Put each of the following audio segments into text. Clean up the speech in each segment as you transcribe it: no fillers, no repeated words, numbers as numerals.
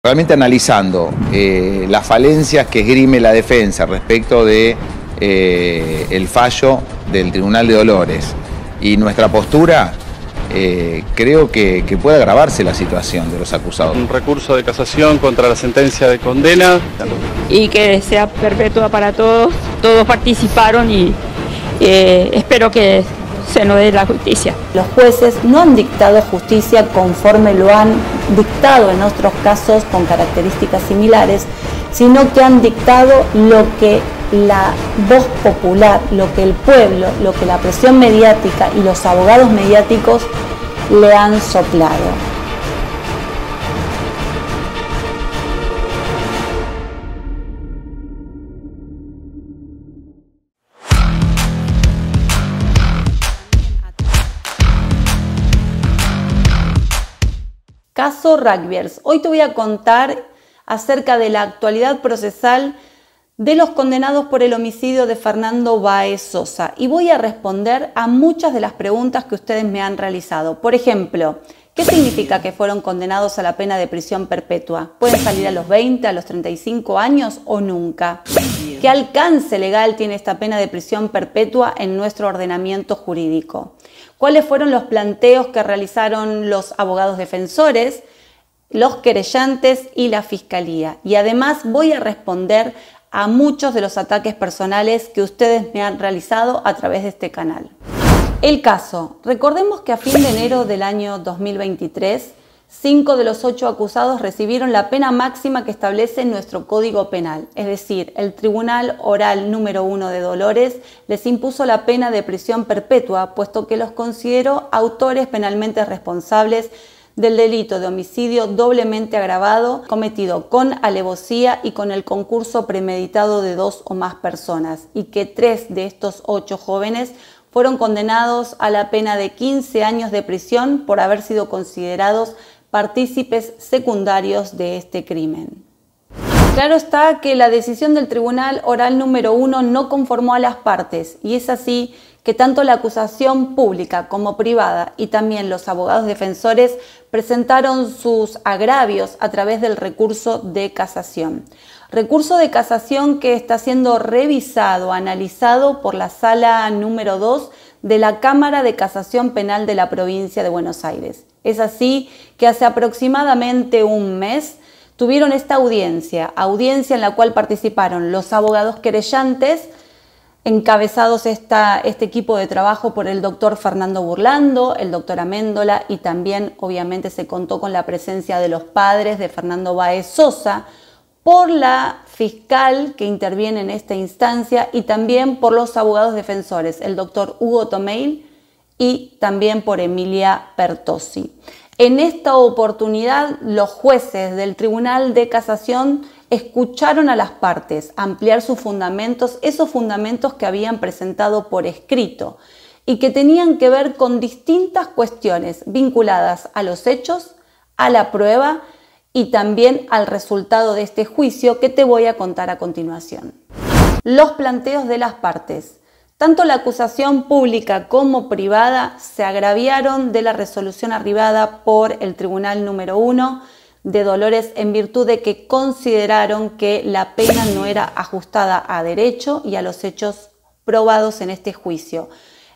realmente analizando las falencias que esgrime la defensa respecto de el fallo del Tribunal de Dolores y nuestra postura, creo que puede agravarse la situación de los acusados. Un recurso de casación contra la sentencia de condena. Y que sea perpetua para todos. Todos participaron y espero que se nos dé la justicia. Los jueces no han dictado justicia conforme lo han dictado en otros casos con características similares, sino que han dictado lo que la voz popular, lo que el pueblo, lo que la presión mediática y los abogados mediáticos le han soplado. Caso Rugbyers. Hoy te voy a contar acerca de la actualidad procesal de los condenados por el homicidio de Fernando Báez Sosa y voy a responder a muchas de las preguntas que ustedes me han realizado. Por ejemplo, ¿qué significa que fueron condenados a la pena de prisión perpetua? ¿Pueden salir a los 20, a los 35 años o nunca? ¿Qué alcance legal tiene esta pena de prisión perpetua en nuestro ordenamiento jurídico? ¿Cuáles fueron los planteos que realizaron los abogados defensores, los querellantes y la fiscalía? Y además voy a responder a muchos de los ataques personales que ustedes me han realizado a través de este canal. El caso. Recordemos que a fin de enero del año 2023, 5 de los 8 acusados recibieron la pena máxima que establece nuestro Código Penal. Es decir, el Tribunal Oral número 1 de Dolores les impuso la pena de prisión perpetua, puesto que los consideró autores penalmente responsables del delito de homicidio doblemente agravado cometido con alevosía y con el concurso premeditado de 2 o más personas, y que 3 de estos 8 jóvenes fueron condenados a la pena de 15 años de prisión por haber sido considerados partícipes secundarios de este crimen. Claro está que la decisión del Tribunal Oral número 1 no conformó a las partes, y es así que tanto la acusación pública como privada y también los abogados defensores presentaron sus agravios a través del recurso de casación. Recurso de casación que está siendo revisado, analizado por la Sala número 2 de la Cámara de Casación Penal de la Provincia de Buenos Aires. Es así que hace aproximadamente un mes tuvieron esta audiencia en la cual participaron los abogados querellantes, encabezados este equipo de trabajo por el doctor Fernando Burlando, el doctor Améndola, y también obviamente se contó con la presencia de los padres de Fernando Báez Sosa, por la fiscal que interviene en esta instancia y también por los abogados defensores, el doctor Hugo Tomeil y también por Emilia Pertossi. En esta oportunidad, los jueces del Tribunal de Casación escucharon a las partes ampliar sus fundamentos, esos fundamentos que habían presentado por escrito y que tenían que ver con distintas cuestiones vinculadas a los hechos, a la prueba y también al resultado de este juicio que te voy a contar a continuación. Los planteos de las partes. Tanto la acusación pública como privada se agraviaron de la resolución arribada por el Tribunal número 1 de Dolores en virtud de que consideraron que la pena no era ajustada a derecho y a los hechos probados en este juicio.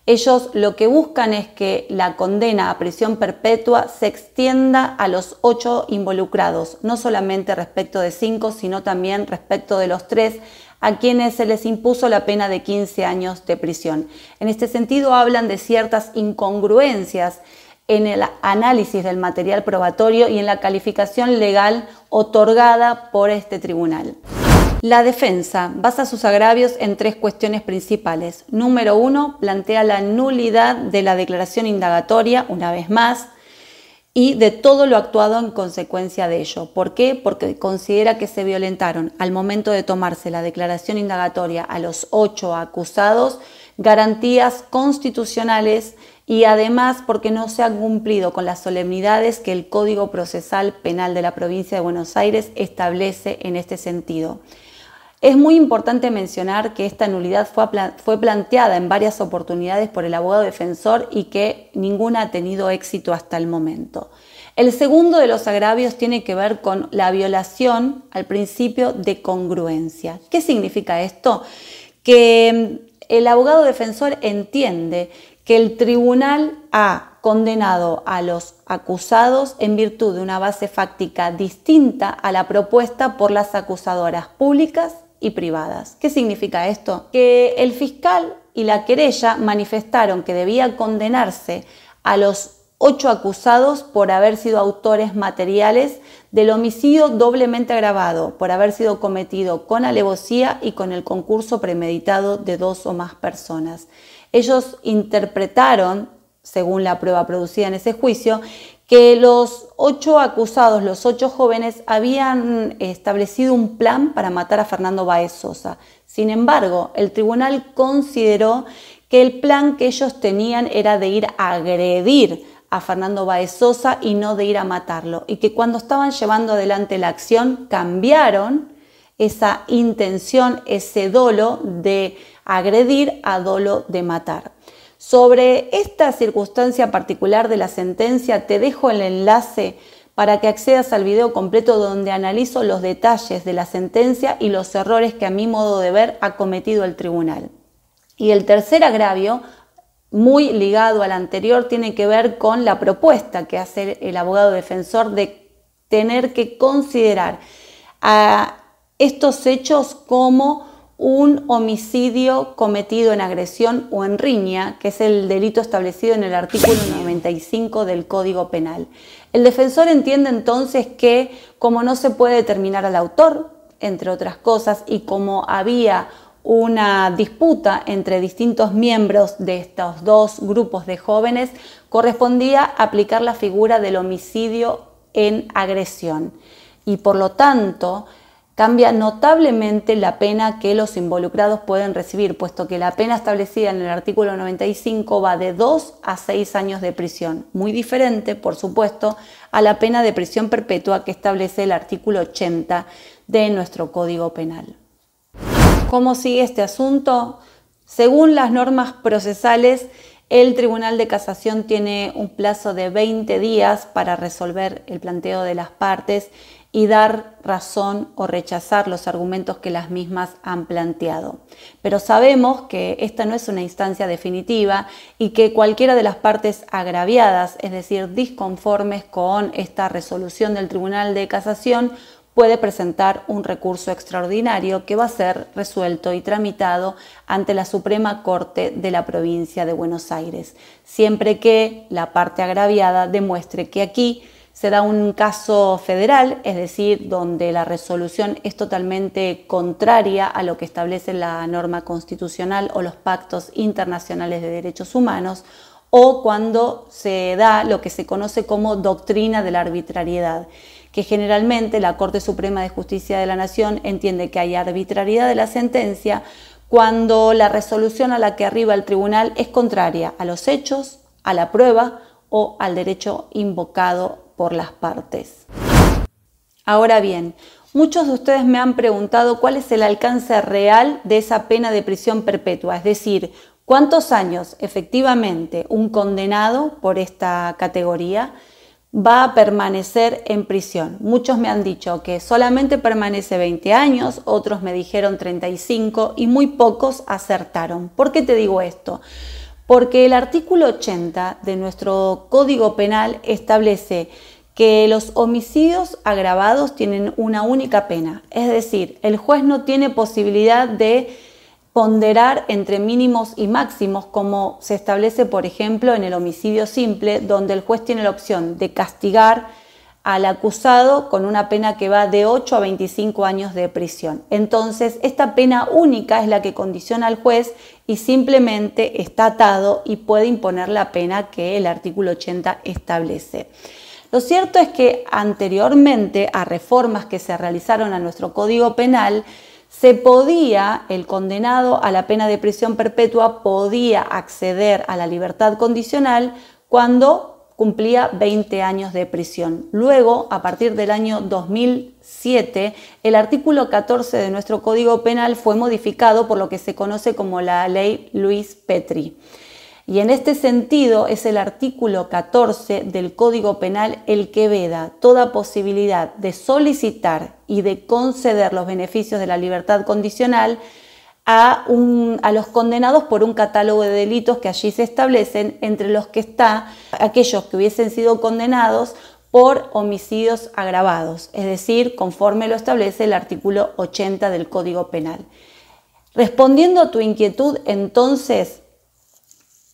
Ellos lo que buscan es que la condena a prisión perpetua se extienda a los 8 involucrados, no solamente respecto de 5, sino también respecto de los 3 a quienes se les impuso la pena de 15 años de prisión. En este sentido hablan de ciertas incongruencias en el análisis del material probatorio y en la calificación legal otorgada por este tribunal. La defensa basa sus agravios en 3 cuestiones principales. Número 1, plantea la nulidad de la declaración indagatoria, una vez más, y de todo lo actuado en consecuencia de ello. ¿Por qué? Porque considera que se violentaron al momento de tomarse la declaración indagatoria a los 8 acusados garantías constitucionales y además porque no se han cumplido con las solemnidades que el Código Procesal Penal de la Provincia de Buenos Aires establece en este sentido. Es muy importante mencionar que esta nulidad fue planteada en varias oportunidades por el abogado defensor y que ninguna ha tenido éxito hasta el momento. El segundo de los agravios tiene que ver con la violación al principio de congruencia. ¿Qué significa esto? Que el abogado defensor entiende que el tribunal ha condenado a los acusados en virtud de una base fáctica distinta a la propuesta por las acusadoras públicas y privadas. ¿Qué significa esto? Que el fiscal y la querella manifestaron que debía condenarse a los 8 acusados por haber sido autores materiales del homicidio doblemente agravado, por haber sido cometido con alevosía y con el concurso premeditado de 2 o más personas. Ellos interpretaron, según la prueba producida en ese juicio, que los 8 acusados, los 8 jóvenes, habían establecido un plan para matar a Fernando Báez Sosa. Sin embargo, el tribunal consideró que el plan que ellos tenían era de ir a agredir a Fernando Báez Sosa y no de ir a matarlo, y que cuando estaban llevando adelante la acción cambiaron esa intención, ese dolo de agredir a dolo de matar. Sobre esta circunstancia particular de la sentencia te dejo el enlace para que accedas al video completo donde analizo los detalles de la sentencia y los errores que a mi modo de ver ha cometido el tribunal. Y el tercer agravio, muy ligado al anterior, tiene que ver con la propuesta que hace el abogado defensor de tener que considerar a estos hechos como un homicidio cometido en agresión o en riña, que es el delito establecido en el artículo 95 del Código Penal. El defensor entiende entonces que, como no se puede determinar al autor, entre otras cosas, y como había una disputa entre distintos miembros de estos 2 grupos de jóvenes, correspondía aplicar la figura del homicidio en agresión. Y por lo tanto, cambia notablemente la pena que los involucrados pueden recibir, puesto que la pena establecida en el artículo 95 va de 2 a 6 años de prisión, muy diferente, por supuesto, a la pena de prisión perpetua que establece el artículo 80 de nuestro Código Penal. ¿Cómo sigue este asunto? Según las normas procesales, el Tribunal de Casación tiene un plazo de 20 días para resolver el planteo de las partes y dar razón o rechazar los argumentos que las mismas han planteado. Pero sabemos que esta no es una instancia definitiva y que cualquiera de las partes agraviadas, es decir, disconformes con esta resolución del Tribunal de Casación, puede presentar un recurso extraordinario que va a ser resuelto y tramitado ante la Suprema Corte de la Provincia de Buenos Aires, siempre que la parte agraviada demuestre que aquí se da un caso federal, es decir, donde la resolución es totalmente contraria a lo que establece la norma constitucional o los pactos internacionales de derechos humanos, o cuando se da lo que se conoce como doctrina de la arbitrariedad, que generalmente la Corte Suprema de Justicia de la Nación entiende que hay arbitrariedad de la sentencia cuando la resolución a la que arriba el tribunal es contraria a los hechos, a la prueba o al derecho invocado por las partes. Ahora bien, muchos de ustedes me han preguntado cuál es el alcance real de esa pena de prisión perpetua, es decir, cuántos años efectivamente un condenado por esta categoría va a permanecer en prisión. Muchos me han dicho que solamente permanece 20 años, otros me dijeron 35 y muy pocos acertaron. ¿Por qué te digo esto? Porque el artículo 80 de nuestro Código Penal establece que los homicidios agravados tienen una única pena, es decir, el juez no tiene posibilidad de ponderar entre mínimos y máximos como se establece, por ejemplo, en el homicidio simple, donde el juez tiene la opción de castigar al acusado con una pena que va de 8 a 25 años de prisión. Entonces, esta pena única es la que condiciona al juez y simplemente está atado y puede imponer la pena que el artículo 80 establece. Lo cierto es que anteriormente a reformas que se realizaron a nuestro Código Penal, el condenado a la pena de prisión perpetua podía acceder a la libertad condicional cuando cumplía 20 años de prisión. Luego, a partir del año 2007, el artículo 14 de nuestro Código Penal fue modificado por lo que se conoce como la Ley Luis Petri. Y en este sentido es el artículo 14 del Código Penal el que veda toda posibilidad de solicitar y de conceder los beneficios de la libertad condicional a los condenados por un catálogo de delitos que allí se establecen, entre los que está aquellos que hubiesen sido condenados por homicidios agravados, es decir, conforme lo establece el artículo 80 del Código Penal. Respondiendo a tu inquietud, entonces,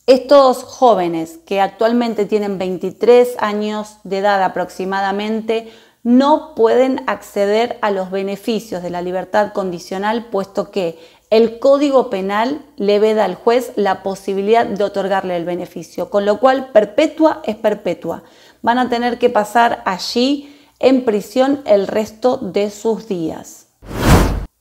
estos jóvenes que actualmente tienen 23 años de edad aproximadamente no pueden acceder a los beneficios de la libertad condicional, puesto que el Código Penal le veda al juez la posibilidad de otorgarle el beneficio, con lo cual perpetua es perpetua. Van a tener que pasar allí en prisión el resto de sus días.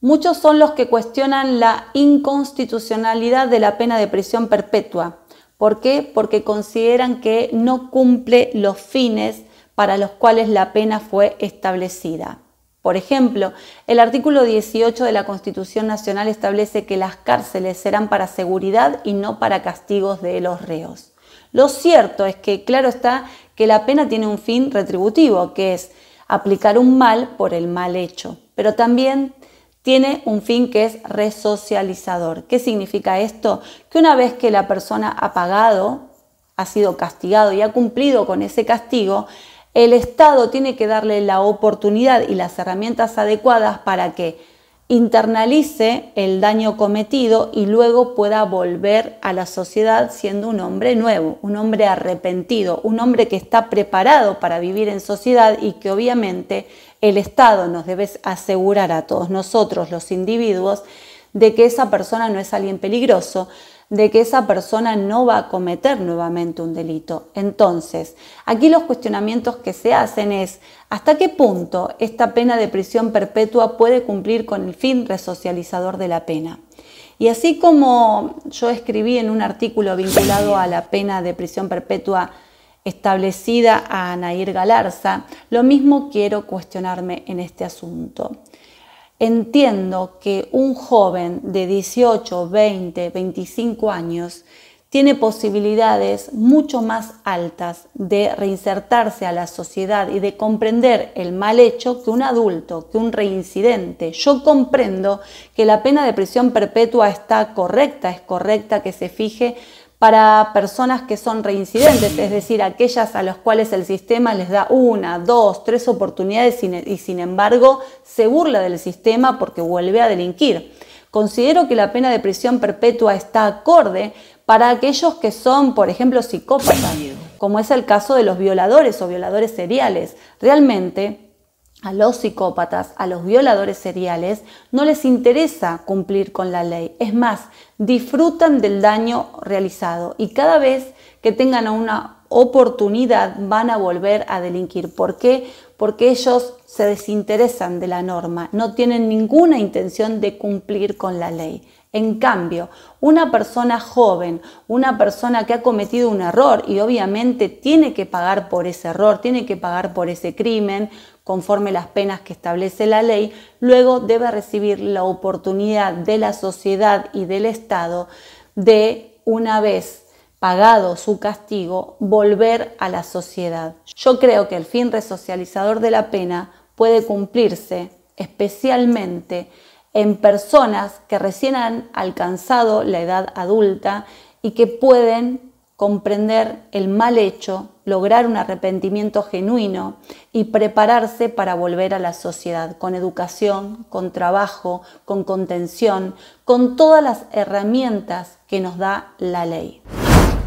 Muchos son los que cuestionan la inconstitucionalidad de la pena de prisión perpetua. ¿Por qué? Porque consideran que no cumple los fines para los cuales la pena fue establecida. Por ejemplo, el artículo 18 de la Constitución Nacional establece que las cárceles serán para seguridad y no para castigos de los reos. Lo cierto es que, claro está, que la pena tiene un fin retributivo, que es aplicar un mal por el mal hecho, pero también tiene un fin que es resocializador. ¿Qué significa esto? Que una vez que la persona ha pagado, ha sido castigado y ha cumplido con ese castigo, el Estado tiene que darle la oportunidad y las herramientas adecuadas para que internalice el daño cometido y luego pueda volver a la sociedad siendo un hombre nuevo, un hombre arrepentido, un hombre que está preparado para vivir en sociedad y que obviamente el Estado nos debe asegurar a todos nosotros, los individuos, de que esa persona no es alguien peligroso, de que esa persona no va a cometer nuevamente un delito. Entonces, aquí los cuestionamientos que se hacen es ¿hasta qué punto esta pena de prisión perpetua puede cumplir con el fin resocializador de la pena? Y así como yo escribí en un artículo vinculado a la pena de prisión perpetua establecida a Nair Galarza, lo mismo quiero cuestionarme en este asunto. Entiendo que un joven de 18, 20, 25 años tiene posibilidades mucho más altas de reinsertarse a la sociedad y de comprender el mal hecho que un adulto, que un reincidente. Yo comprendo que la pena de prisión perpetua está correcta, es correcta que se fije para personas que son reincidentes, es decir, aquellas a las cuales el sistema les da 1, 2, 3 oportunidades y sin embargo se burla del sistema porque vuelve a delinquir. Considero que la pena de prisión perpetua está acorde para aquellos que son, por ejemplo, psicópatas, como es el caso de los violadores o violadores seriales. Realmente, a los psicópatas, a los violadores seriales, no les interesa cumplir con la ley. Es más, disfrutan del daño realizado y cada vez que tengan una oportunidad van a volver a delinquir. ¿Por qué? Porque ellos se desinteresan de la norma, no tienen ninguna intención de cumplir con la ley. En cambio, una persona joven, una persona que ha cometido un error y obviamente tiene que pagar por ese error, tiene que pagar por ese crimen, conforme las penas que establece la ley, luego debe recibir la oportunidad de la sociedad y del Estado de, una vez pagado su castigo, volver a la sociedad. Yo creo que el fin resocializador de la pena puede cumplirse especialmente en personas que recién han alcanzado la edad adulta y que pueden comprender el mal hecho, lograr un arrepentimiento genuino y prepararse para volver a la sociedad con educación, con trabajo, con contención, con todas las herramientas que nos da la ley.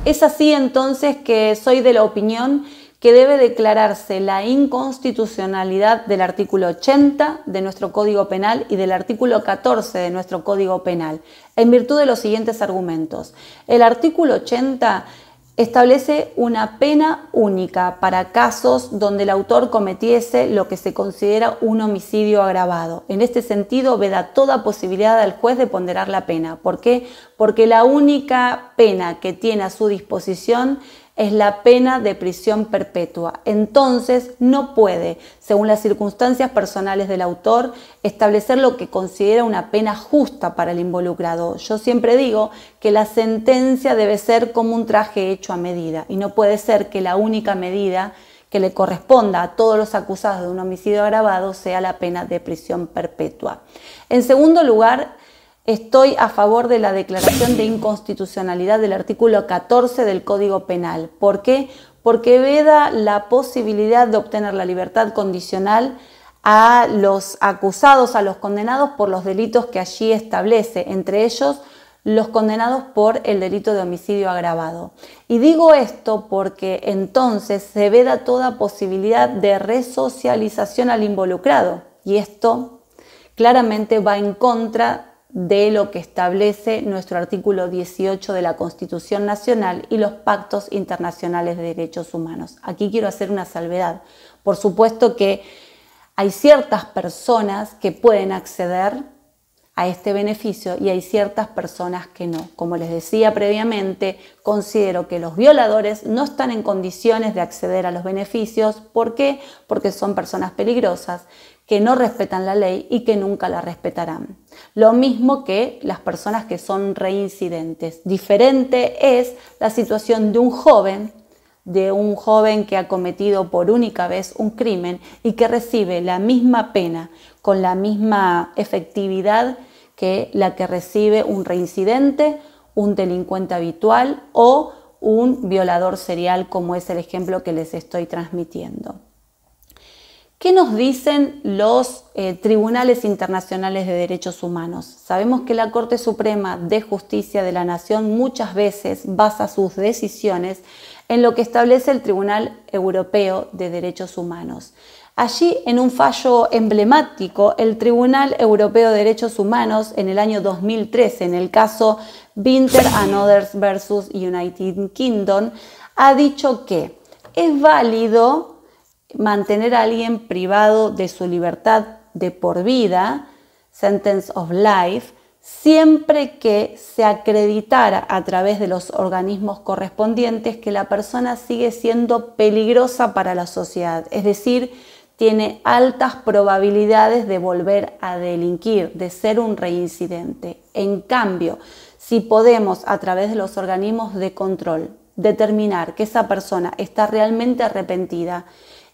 Es así entonces que soy de la opinión que debe declararse la inconstitucionalidad del artículo 80 de nuestro Código Penal y del artículo 14 de nuestro Código Penal, en virtud de los siguientes argumentos. El artículo 80 establece una pena única para casos donde el autor cometiese lo que se considera un homicidio agravado. En este sentido, veda toda posibilidad al juez de ponderar la pena. ¿Por qué? Porque la única pena que tiene a su disposición es la pena de prisión perpetua. Entonces no puede, según las circunstancias personales del autor, establecer lo que considera una pena justa para el involucrado. Yo siempre digo que la sentencia debe ser como un traje hecho a medida y no puede ser que la única medida que le corresponda a todos los acusados de un homicidio agravado sea la pena de prisión perpetua. En segundo lugar, estoy a favor de la declaración de inconstitucionalidad del artículo 14 del Código Penal. ¿Por qué? Porque veda la posibilidad de obtener la libertad condicional a los acusados, a los condenados por los delitos que allí establece, entre ellos los condenados por el delito de homicidio agravado. Y digo esto porque entonces se veda toda posibilidad de resocialización al involucrado, y esto claramente va en contra de lo que establece nuestro artículo 18 de la Constitución Nacional y los pactos internacionales de derechos humanos. Aquí quiero hacer una salvedad. Por supuesto que hay ciertas personas que pueden acceder a este beneficio y hay ciertas personas que no. Como les decía previamente, considero que los violadores no están en condiciones de acceder a los beneficios. ¿Por qué? Porque son personas peligrosas, que no respetan la ley y que nunca la respetarán. Lo mismo que las personas que son reincidentes. Diferente es la situación de un joven que ha cometido por única vez un crimen y que recibe la misma pena con la misma efectividad que la que recibe un reincidente, un delincuente habitual o un violador serial, como es el ejemplo que les estoy transmitiendo. ¿Qué nos dicen los tribunales internacionales de derechos humanos? Sabemos que la Corte Suprema de Justicia de la Nación muchas veces basa sus decisiones en lo que establece el Tribunal Europeo de Derechos Humanos. Allí, en un fallo emblemático, el Tribunal Europeo de Derechos Humanos, en el año 2013, en el caso Winter and Others versus United Kingdom, ha dicho que es válido mantener a alguien privado de su libertad de por vida, sentence of life, siempre que se acreditara a través de los organismos correspondientes que la persona sigue siendo peligrosa para la sociedad, es decir, tiene altas probabilidades de volver a delinquir, de ser un reincidente. En cambio, si podemos a través de los organismos de control determinar que esa persona está realmente arrepentida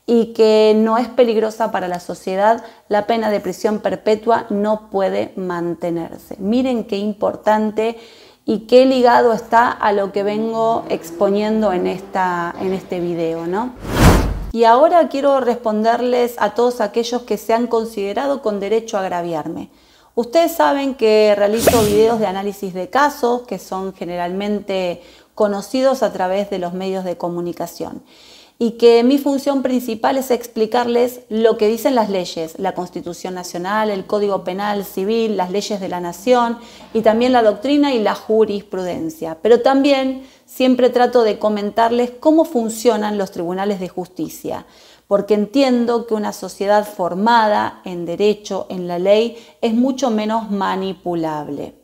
y que no es peligrosa para la sociedad, la pena de prisión perpetua no puede mantenerse. Miren qué importante y qué ligado está a lo que vengo exponiendo en este video, ¿no? Y ahora quiero responderles a todos aquellos que se han considerado con derecho a agraviarme. Ustedes saben que realizo videos de análisis de casos que son generalmente conocidos a través de los medios de comunicación y que mi función principal es explicarles lo que dicen las leyes, la Constitución Nacional, el Código Penal Civil, las leyes de la Nación y también la doctrina y la jurisprudencia. Pero también siempre trato de comentarles cómo funcionan los tribunales de justicia, porque entiendo que una sociedad formada en derecho, en la ley, es mucho menos manipulable.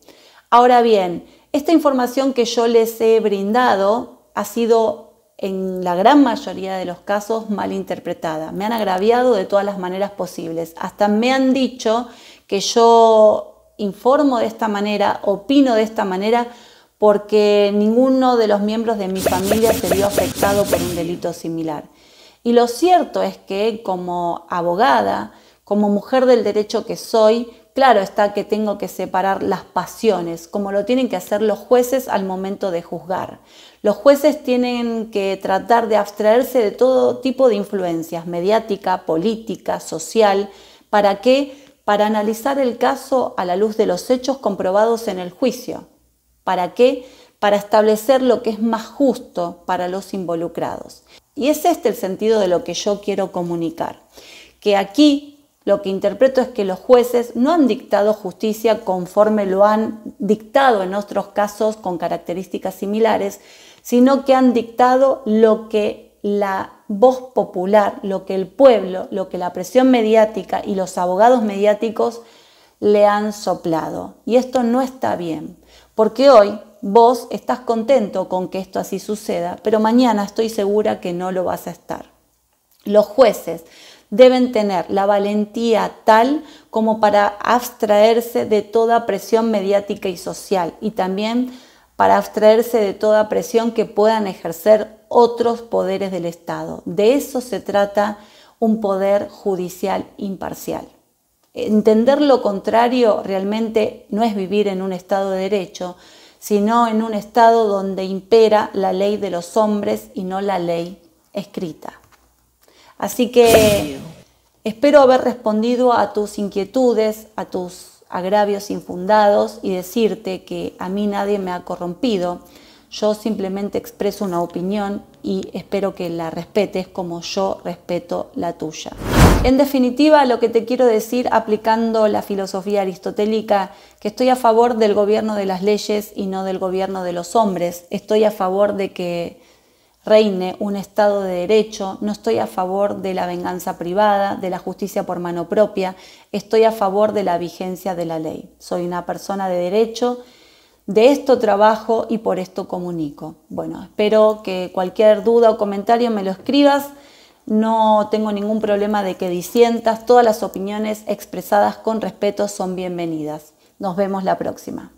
Ahora bien, esta información que yo les he brindado ha sido en la gran mayoría de los casos malinterpretada. Me han agraviado de todas las maneras posibles. Hasta me han dicho que yo informo de esta manera, opino de esta manera, porque ninguno de los miembros de mi familia se vio afectado por un delito similar. Y lo cierto es que como abogada, como mujer del derecho que soy, claro está que tengo que separar las pasiones, como lo tienen que hacer los jueces al momento de juzgar. Los jueces tienen que tratar de abstraerse de todo tipo de influencias, mediática, política, social. ¿Para qué? Para analizar el caso a la luz de los hechos comprobados en el juicio. ¿Para qué? Para establecer lo que es más justo para los involucrados. Y es este el sentido de lo que yo quiero comunicar. Que aquí lo que interpreto es que los jueces no han dictado justicia conforme lo han dictado en otros casos con características similares, sino que han dictado lo que la voz popular, lo que el pueblo, lo que la presión mediática y los abogados mediáticos le han soplado. Y esto no está bien, porque hoy vos estás contento con que esto así suceda, pero mañana estoy segura que no lo vas a estar. Los jueces deben tener la valentía tal como para abstraerse de toda presión mediática y social y también para abstraerse de toda presión que puedan ejercer otros poderes del Estado. De eso se trata un poder judicial imparcial. Entender lo contrario realmente no es vivir en un Estado de Derecho, sino en un Estado donde impera la ley de los hombres y no la ley escrita. Así que espero haber respondido a tus inquietudes, a tus agravios infundados y decirte que a mí nadie me ha corrompido. Yo simplemente expreso una opinión y espero que la respetes como yo respeto la tuya. En definitiva, lo que te quiero decir aplicando la filosofía aristotélica, que estoy a favor del gobierno de las leyes y no del gobierno de los hombres. Estoy a favor de que reine un Estado de Derecho, no estoy a favor de la venganza privada, de la justicia por mano propia, estoy a favor de la vigencia de la ley. Soy una persona de derecho, de esto trabajo y por esto comunico. Bueno, espero que cualquier duda o comentario me lo escribas, no tengo ningún problema de que disientas, todas las opiniones expresadas con respeto son bienvenidas. Nos vemos la próxima.